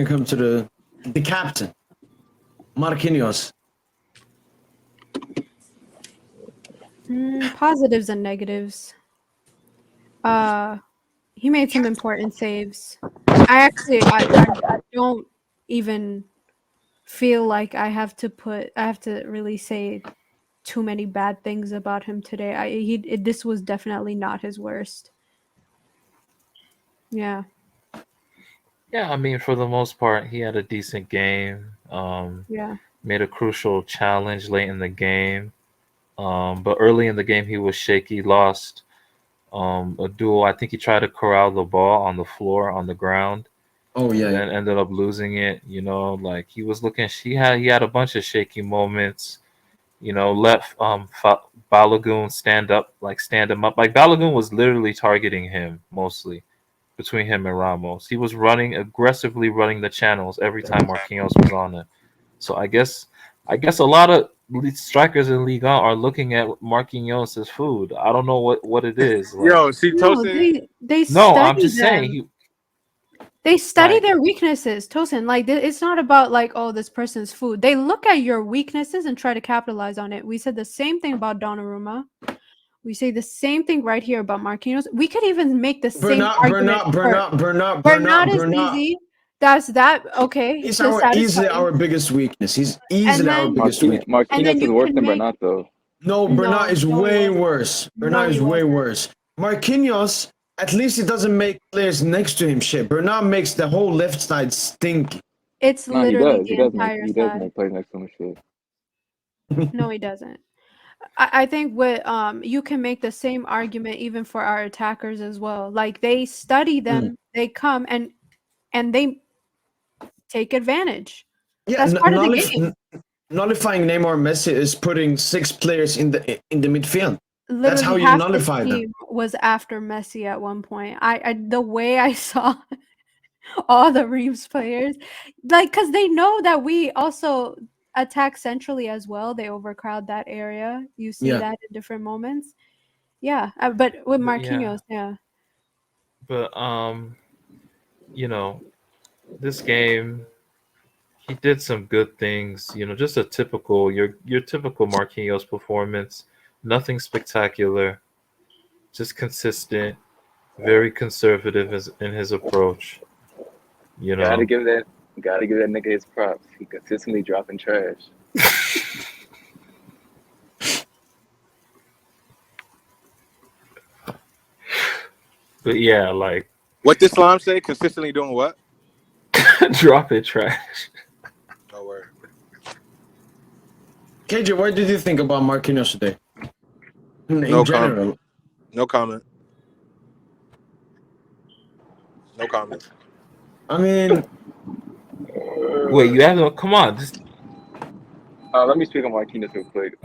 come to the captain, Marquinhos. Positives and negatives. He made some important saves. I don't even feel like I have to really say too many bad things about him today. This was definitely not his worst. Yeah. Yeah, I mean, for the most part, he had a decent game. Yeah. Made a crucial challenge late in the game. But early in the game, he was shaky, lost a duel. I think he tried to corral the ball on the floor, on the ground, Oh and yeah, then ended up losing it. Like he was looking, he had a bunch of shaky moments. Let Balogun stand him up. Like Balogun was literally targeting him mostly between him and Ramos. He was aggressively running the channels every time Marquinhos was on it. So I guess a lot of strikers in Ligue 1 are looking at Marquinhos as food. I don't know what it is. Like, Yo, see No, Tosin. they no, I'm study just them. saying They study like their weaknesses, Tosin. Like it's not about like, oh, this person's food. They look at your weaknesses and try to capitalize on it. We said the same thing about Donnarumma. We say the same thing right here about Marquinhos. We could even make the same argument. Bernat is easy. That's that. Okay. He's to satisfy easily you. our biggest weakness. He's easily our then- biggest weakness. And then Marquinhos is you worse can than make- Bernat, though. No, No, Bernat is no, he way wasn't. worse. No, Bernat he is way wasn't. worse. Marquinhos, at least he doesn't make players next to him shit. Bernat makes the whole left side stink. It's No, he literally does. the He does make entire he does side. make plays next to him and shit. No, he doesn't. I think with you can make the same argument even for our attackers as well. Like they study them, they come and they take advantage. Yeah, That's part of the game. nullifying Neymar Messi is putting 6 players in the midfield. Literally That's how you half nullify the them. team was after Messi at one point. I the way I saw all the Reeves players, like, because they know that we also attack centrally as well. They overcrowd that area. You see Yeah. that in different moments. Yeah, but with But yeah. Marquinhos, yeah. But this game he did some good things. Just a typical your typical Marquinhos performance. Nothing spectacular, just consistent, very conservative in his approach. Gotta give that nigga his props. He consistently dropping trash. But yeah, like What did Slime say? Consistently doing what? drop it trash. No word. KJ, what did you think about Marquinhos today? In No general. comment. No comment. No comment. I mean, Wait, you have no? Come on, just Let me speak on Marquinhos real quick.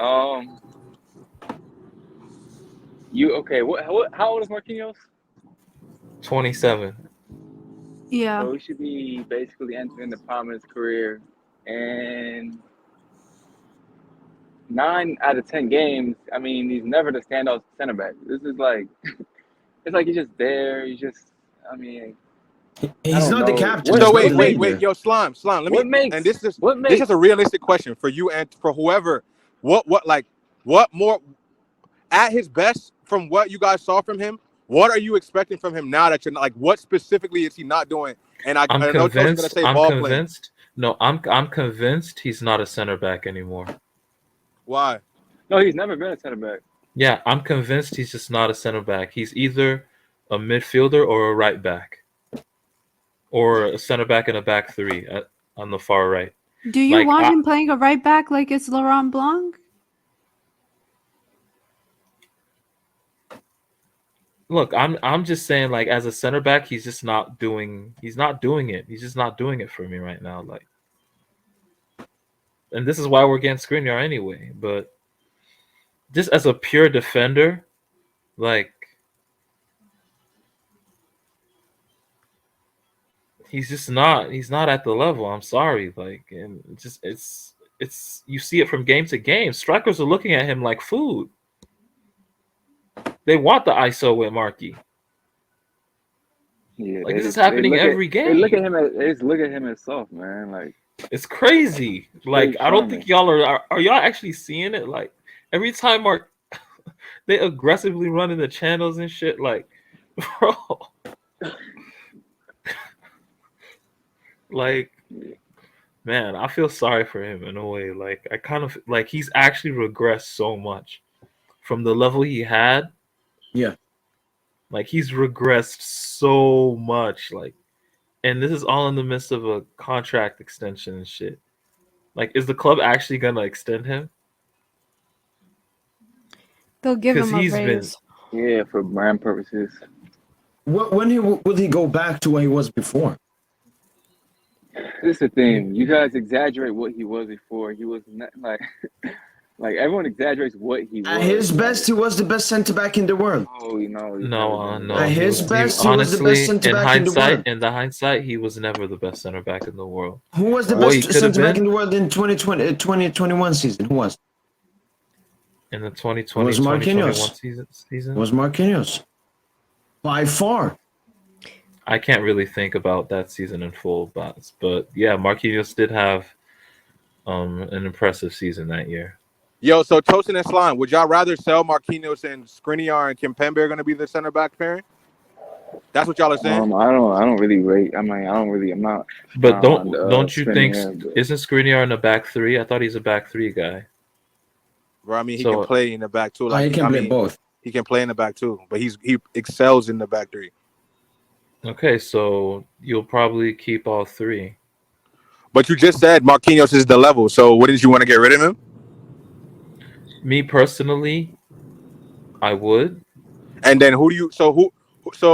You okay? What? How old is Marquinhos? 27. Yeah. So he should be basically entering the prime of his career, and 9 out of 10 games. I mean, he's never the standout center back. This is like, it's like he's just there. He's just, I mean, he's not the captain. So he's not the wait. leader. Yo, Slime. Let What me. makes- And this what makes- is a realistic question for you and for whoever. What more at his best from what you guys saw from him? What are you expecting from him now that you're not, like? What specifically is he not doing? And I know Tosin's gonna say ball playing. Convinced. No, I'm convinced he's not a center back anymore. Why? No, he's never been a center back. Yeah, I'm convinced he's just not a center back. He's either a midfielder or a right back, or a center back and a back three on the far right. Do you Like, want him playing a right back like it's Laurent Blanc? Look, I'm just saying, like, as a center back, he's just not doing. He's not doing it. He's just not doing it for me right now. Like, and this is why we're getting Skriniar anyway. But just as a pure defender, like, he's just not. He's not at the level. I'm sorry. Like, and it's you see it from game to game. Strikers are looking at him like food. They want the ISO with Marquis. Yeah, Like, they this is just happening every they look at game. him as they just look at him as soft, man. Like It's crazy. Like, straight I don't think charming. y'all are y'all actually seeing it? Like, every time they aggressively running the channels and shit. Like, bro, like, man, I feel sorry for him in a way. Like, I kind of like he's actually regressed so much from the level he had. Yeah. Like, he's regressed so much. Like, and this is all in the midst of a contract extension and shit. Like, is the club actually gonna extend him? They'll give Because him a he's been raise. Yeah, for brand purposes. When will he go back to what he was before? This is the thing. You guys exaggerate what he was before. He was not like like everyone exaggerates what he At was. his best, Like, he was the best center back in the world. oh, you know, he's never no, been the no. At best. his He best, he was the best honestly, center in back in the world. hindsight, he was never the best center back in the world. Who was the What he best could have center back in been the world in 2021 season? Who was? in the It 2020, was 2021 Marquinhos. season. It was Marquinhos. By far. I can't really think about that season in full, but yeah, Marquinhos did have an impressive season that year. Yo, so Tosin and Slime, would y'all rather sell Marquinhos and Skriniar and Kimpembe are going to be the center back pairing? That's what y'all are saying? I don't really rate. I mean, I'm not But fond don't of you think Skriniar, but isn't Skriniar in the back three? I thought he's a back three guy. Bro, I mean, he can So play in the back too. Oh, Like, he can I play mean, both. he can play in the back too, but he excels in the back three. okay, so you'll probably keep all three. But you just said Marquinhos is the level, so wouldn't you want to get rid of him? Me personally, I would, And then who do you? So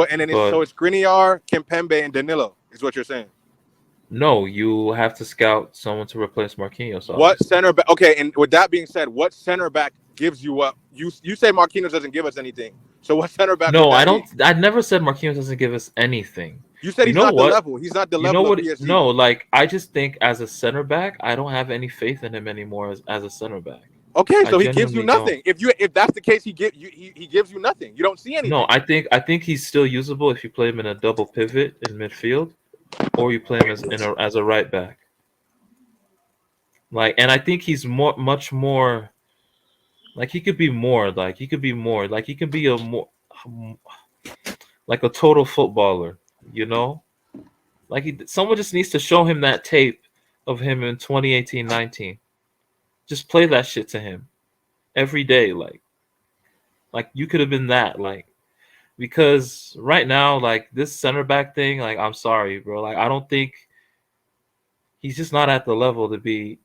and then but it's Skriniar, Kimpembe, and Danilo is what you're saying. no, you have to scout someone to replace Marquinhos. What Obviously. center back? Okay, and with that being said, what center back gives you what you say Marquinhos doesn't give us anything? So what center back would No, I that don't. be? I never said Marquinhos doesn't give us anything. You said You he's know not the what? level. He's not the You know level of what? PSG. No, like I just think as a center back, I don't have any faith in him anymore as a center back. Okay, I so he gives you genuinely don't. nothing. If that's the case, he gives you nothing. You don't see anything. No, I think he's still usable if you play him in a double pivot in midfield, or you play him as a right back. Like, and I think he's much more. Like he could be more. Like he could be more. Like he can be a more like a total footballer. You know, like someone just needs to show him that tape of him in 2018-19. Just play that shit to him every day. Like you could have been that. Like. Because right now, like this center back thing, like I'm sorry, bro. Like I don't think he's just not at the level to be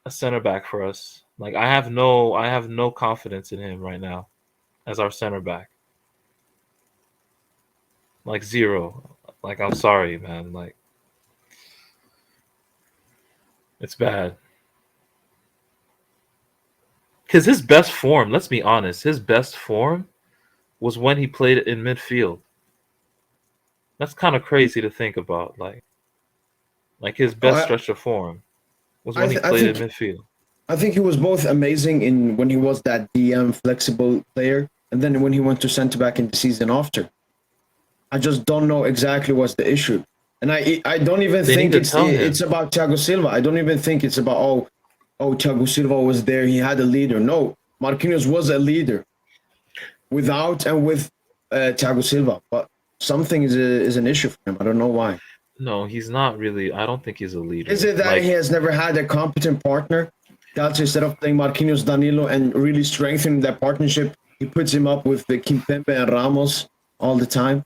a center back for us. Like I have no confidence in him right now as our center back. Like zero. Like I'm sorry, man. Like it's bad. Cause his best form, let's be honest, his best form was when he played in midfield. That's kind of crazy to think about. Like his Oh, best stretch of form was when he I played in think midfield. I think he was both amazing in when he was that DM flexible player, and then when he went to center back in the season after. I just don't know exactly what's the issue, and I don't even They think need to tell him. it's about Thiago Silva. I don't even think it's about Thiago Silva was there. He had a leader. No, Marquinhos was a leader, without and with Thiago Silva, but something is an issue for him. I don't know why. No, he's not really. I don't think he's a leader. Is it that Like, he has never had a competent partner? That's instead of playing Marquinhos, Danilo, and really strengthening that partnership, he puts him up with the Kimpembe and Ramos all the time.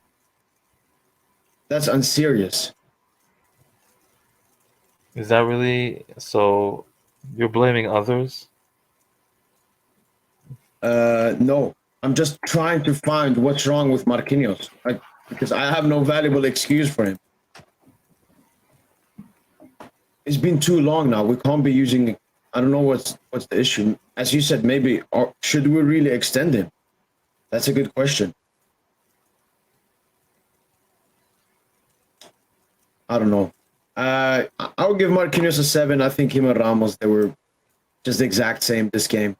That's unserious. is that really so? You're blaming others? No, I'm just trying to find what's wrong with Marquinhos, because I have no valuable excuse for him. It's been too long now. We can't be using. I don't know what's the issue. As you said, maybe or should we really extend him? That's a good question. I don't know. I'll give Marquinhos a 7. I think him and Ramos, they were just the exact same this game.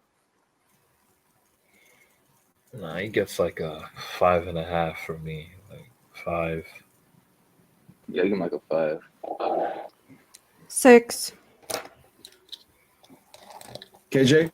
Nah, he gets like a 5.5 for me. Like 5. Yeah, give him like a 5. 6. KJ?